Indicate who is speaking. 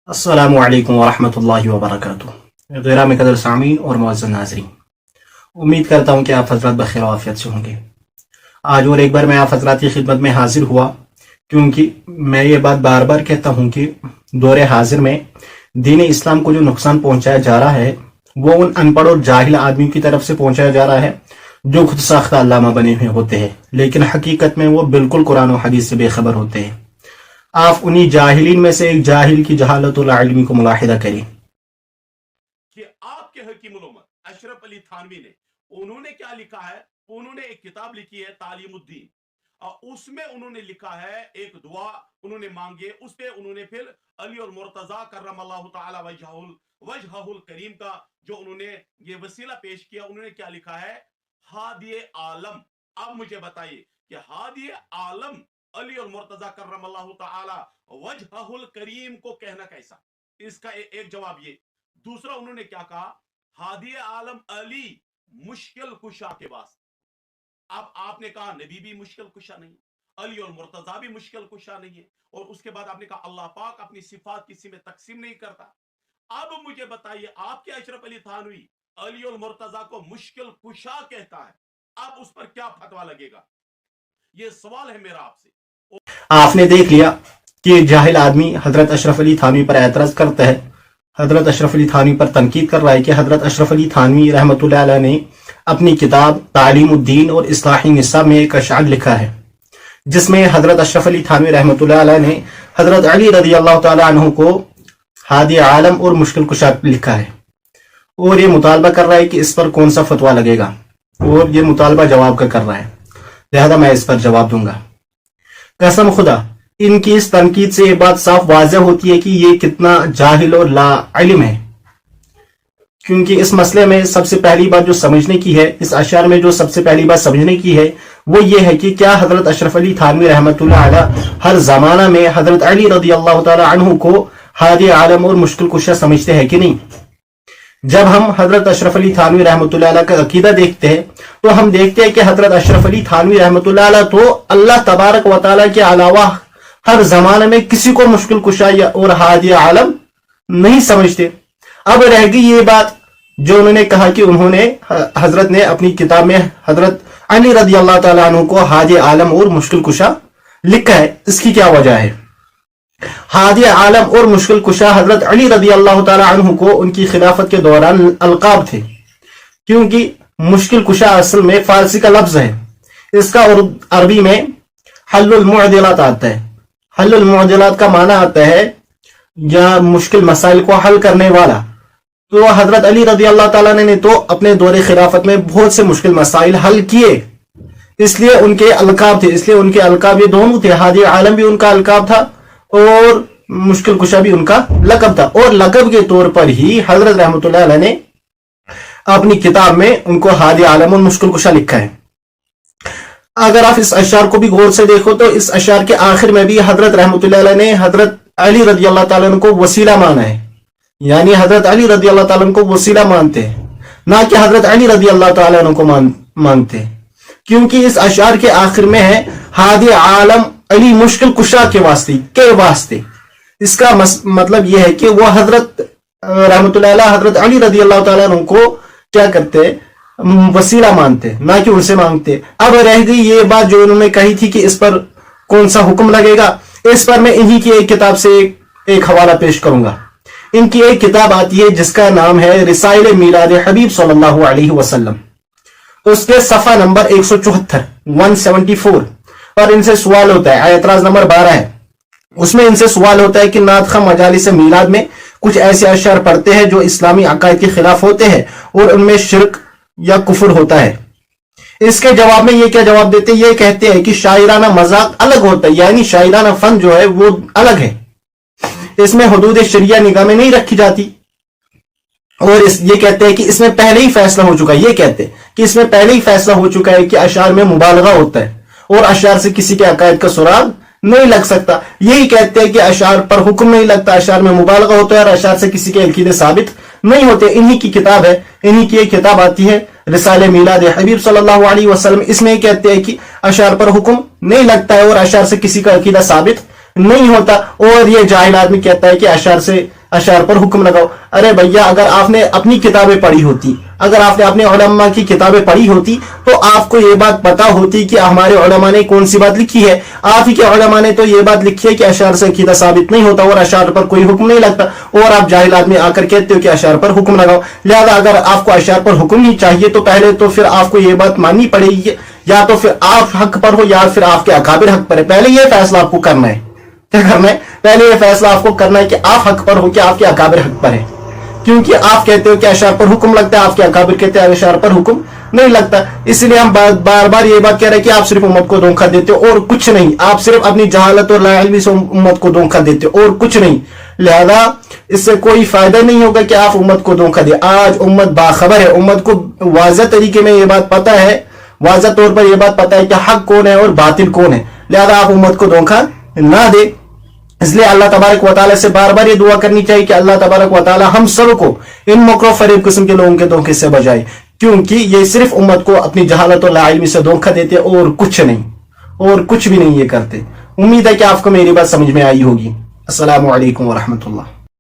Speaker 1: अस्सलामु अलैकुम वरहमतुल्लाहि वबरकातुहू। ग़ैरा में कदर सामीन और मुअज़्ज़ज़ नाज़रीन, उम्मीद करता हूँ कि आप हज़रात बख़ैर और आफ़ियत से होंगे। आज और एक बार मैं आप हज़रात की खिदमत में हाजिर हुआ, क्योंकि मैं ये बात बार बार कहता हूँ कि दौरे हाजिर में दीन इस्लाम को जो नुकसान पहुँचाया जा रहा है वो उन अनपढ़ और जाहिल आदमियों की तरफ से पहुँचाया जा रहा है जो खुद साख्ता अल्लामा बने हुए होते हैं, लेकिन हकीकत में वो बिल्कुल कुरान और हदीस से बेखबर होते हैं। आप उन्हीं जाहिलीन में से एक जाहिल की जहालतुल इल्मी को मुलाहिदा करें
Speaker 2: कि आपके हकीमुल उम्मत अशरफ अली थानवी ने उन्होंने क्या लिखा है। उन्होंने एक किताब लिखी है तालीमुद्दीन, और उसमें उन्होंने लिखा है एक दुआ उन्होंने मांगे, उस पे उन्होंने फिर अली और मुर्तजा कररमल्लाहु ताला वजहुल करीम का जो उन्होंने ये वसीला पेश किया, उन्होंने क्या लिखा है, हादिए आलम। अब मुझे बताइए कि हादिए आलम अली और मुर्तजा कररमल्लाहु ताला वजहुल करीम को कहना कैसा? इसका एक जवाब ये। दूसरा उन्होंने क्या कहा, हादिए आलम अली मुश्किल कुशा के वास्ते। अब आपने कहा नबी भी मुश्किल कुशा नहीं, अली और मुर्तजा भी मुश्किल कुशा नहीं है, और उसके बाद आपने कहा अल्लाह पाक अपनी सिफात किसी में तकसीम नहीं करता। अब मुझे बताइए, आपके अशरफ अली थानवी अली और मुर्तजा को मुश्किल कुशा कहता है, अब उस पर क्या फतवा लगेगा? ये सवाल है मेरा आपसे।
Speaker 1: आपने देख लिया कि जाहिल आदमी हजरत अशरफ अली थानवी पर एतराज करता है, हजरत अशरफ अली थानवी पर तनकीद कर रहा है कि हजरत अशरफ अली थानवी रहमतुल्लाह अलैह ने अपनी किताब तालीमुद्दीन और इस्लाही निसा में एक अशार लिखा है, जिसमें हजरत अशरफ अली थानवी रहमतुल्लाह अलैह ने हजरत अली रज़ी अल्लाह तआला अन्हु को हादी आलम और मुश्किल कुशा लिखा है, और ये मुतालबा कर रहा है कि इस पर कौन सा फतवा लगेगा, और ये मुतालबा जवाब का कर रहा है, लिहाजा मैं इस पर जवाब दूंगा। कसम खुदा, इनकी इस तनकीद से ये बात साफ वाज़ेह होती है कि ये कितना जाहिल और ला इल्म है, क्योंकि इस मसले में सबसे पहली बात जो समझने की है, इस अशार में जो सबसे पहली बात समझने की है वो ये है कि क्या हजरत अशरफ अली थानवी रहमतुल्लाह अलैह हर जमाना में हजरत अली रज़ी अल्लाह तआला अन्हु को हादी आलम और मुश्किल कुशा समझते हैं कि नहीं। जब हम हजरत अशरफ अली थानवी रहमतुल्लाह अलैह का अकीदा देखते हैं तो हम देखते हैं कि हजरत अशरफ अली थानवी रहमतुल्लाह अलैह तो अल्लाह तबारक व तआला के अलावा हर जमाने में किसी को मुश्किल कुशा और हादी आलम नहीं समझते। अब रह गई ये बात जो उन्होंने कहा कि उन्होंने हजरत ने अपनी किताब में हजरत अली रज़ी अल्लाह तआला अन्हु को हादी आलम और मुश्किल कुशा लिखा है। इसकी क्या वजह है? हादी आलम और मुश्किल कुशा हजरत अली रज़ी अल्लाह तआला अन्हु को उनकी खिलाफत के दौरान अलकाब थे, क्योंकि मुश्किल कुशा असल में फारसी का लफ्ज है, इसका अरबी में हल्लुल मुअदिलात आता है। हल्लुल मुअदिलात का माना आता है या मुश्किल मसाइल को हल करने वाला। तो हजरत अली रज़ी अल्लाह तआला ने तो अपने दौरे खिलाफत में बहुत से मुश्किल मसाइल हल किए, इसलिए उनके अलकाब थे, इसलिए उनके अलकाब ये दोनों थे। हादी आलम भी उनका अलकाब था और मुश्किल कुशा भी उनका लकब था, और लकब के तौर पर ही हजरत रहमतुल्लाह अलैह ने अपनी किताब में उनको हादी आलम और मुश्किल कुशा लिखा है। अगर आप इस अशार को भी गौर से देखो तो इस अशार के आखिर में भी हजरत रहमतुल्लाह अलैह ने हजरत अली रज़ी अल्लाह तआला अन्हु को वसीला माना है, यानी हजरत अली रज़ी अल्लाह तआला अन्हु को वसीला मानते हैं, ना कि हजरत अली रज़ी अल्लाह तआला अन्हु को मानते हैं, क्योंकि इस अशार के आखिर में है हादी आलम अली मुश्किल कुशा के वास्ते। इसका मतलब यह है कि वो हजरत रहमतुल्लाह अलैह हजरत अली रज़ी अल्लाह तआला अन्हु को क्या करते, वसीला मानते, ना कि उनसे मांगते। अब रह गई ये बात जो उन्होंने कही थी कि इस पर कौन सा हुक्म लगेगा, इस पर मैं इन्हीं की एक किताब से एक हवाला पेश करूंगा। इनकी एक किताब आती है जिसका नाम है रिसाइल मीलाद हबीब सल्लल्लाहु अलैहि वसल्लम, उसके सफा नंबर 174 पर इनसे सवाल होता है, एतराज नंबर 12 है, उसमें इनसे सवाल होता है कि नात खा मजालिस मीलाद में कुछ ऐसे अशार पढ़ते हैं जो इस्लामी अकायद के खिलाफ होते हैं और उनमें शिरक या कुफर होता है। इसके जवाब में ये क्या जवाब देते हैं? ये कहते हैं कि शायराना मजाक अलग होता है, यानी शायराना फन जो है वो अलग है, इसमें हुदूद शरिया निगाह में नहीं रखी जाती, और ये कहते हैं कि इसमें पहले ही फैसला हो चुका है, ये कहते हैं कि इसमें पहले ही फैसला हो चुका है कि अशार में मुबालगा होता है और अशार से किसी के अकायद का सुराग नहीं लग सकता। यही कहते हैं कि अशार पर हुक्म नहीं लगता, अशार में मुबालगा होता है और अशार से किसी के अकीदे साबित नहीं होते। इन्हीं की किताब है, इन्हीं की एक किताब आती है रिसाले मीलाद हबीब सल्लल्लाहु अलैहि वसल्लम। इसमें कहते हैं कि अशार पर हुक्म नहीं लगता है और अशार से किसी का अकीदा साबित नहीं होता। और ये जाहिल आदमी कहता है कि अशार पर हुक्म लगाओ। अरे भैया, अगर आपने अपनी किताबें पढ़ी होती, अगर आपने अपने उलमा की किताबें पढ़ी होती तो आपको ये बात पता होती कि हमारे उलमा ने कौन सी बात लिखी है। आप ही के उलमा ने तो ये बात लिखी है कि अशार से अकीदा साबित नहीं होता और अशार पर कोई हुक्म नहीं लगता, और आप जाहिल आदमी आकर कहते हो कि अशार पर हुक्म लगाओ। लिहाजा अगर आपको अशार पर हुक्म ही चाहिए तो पहले तो फिर आपको ये बात माननी पड़ेगी, या तो फिर आप हक पर हो या फिर आपके अकाबिर हक पर है। पहले ये फैसला आपको करना है। क्या करना है? पहले ये फैसला आपको करना है कि आप हक पर हो कि आपके अकाबिर हक पर है। क्योंकि आप कहते हो कि अशार पर हुक्म लगता है, आपके अकाबिर कहते हैं अशार पर हुक्म नहीं लगता। इसलिए हम बार बार ये बात कह रहे हैं कि आप सिर्फ उम्मत को धोखा देते हो और कुछ नहीं। आप सिर्फ अपनी जहालत और लाइल्मी से उम्मत को धोखा देते हो और कुछ नहीं। लिहाजा इससे कोई फायदा नहीं होगा कि आप उम्मत को धोखा दे। आज उम्मत बाखबर है, उम्मत को वाज़ह तरीके में ये बात पता है, वाज़ह तौर पर यह बात पता है कि हक कौन है और बातिल कौन है। लिहाजा आप उम्मत को धोखा ना दे। इसलिए अल्लाह तबारक व तआला से बार बार ये दुआ करनी चाहिए कि अल्लाह तबारक व तआला हम सबको इन मकरू फरेब किस्म के लोगों के धोखे से बचाए, क्योंकि ये सिर्फ उम्मत को अपनी जहालत और लाइल्मी से धोखा देते और कुछ नहीं, और कुछ भी नहीं ये करते। उम्मीद है कि आपको मेरी बात समझ में आई होगी। अस्सलामु अलैकुम व रहमतुल्लाह।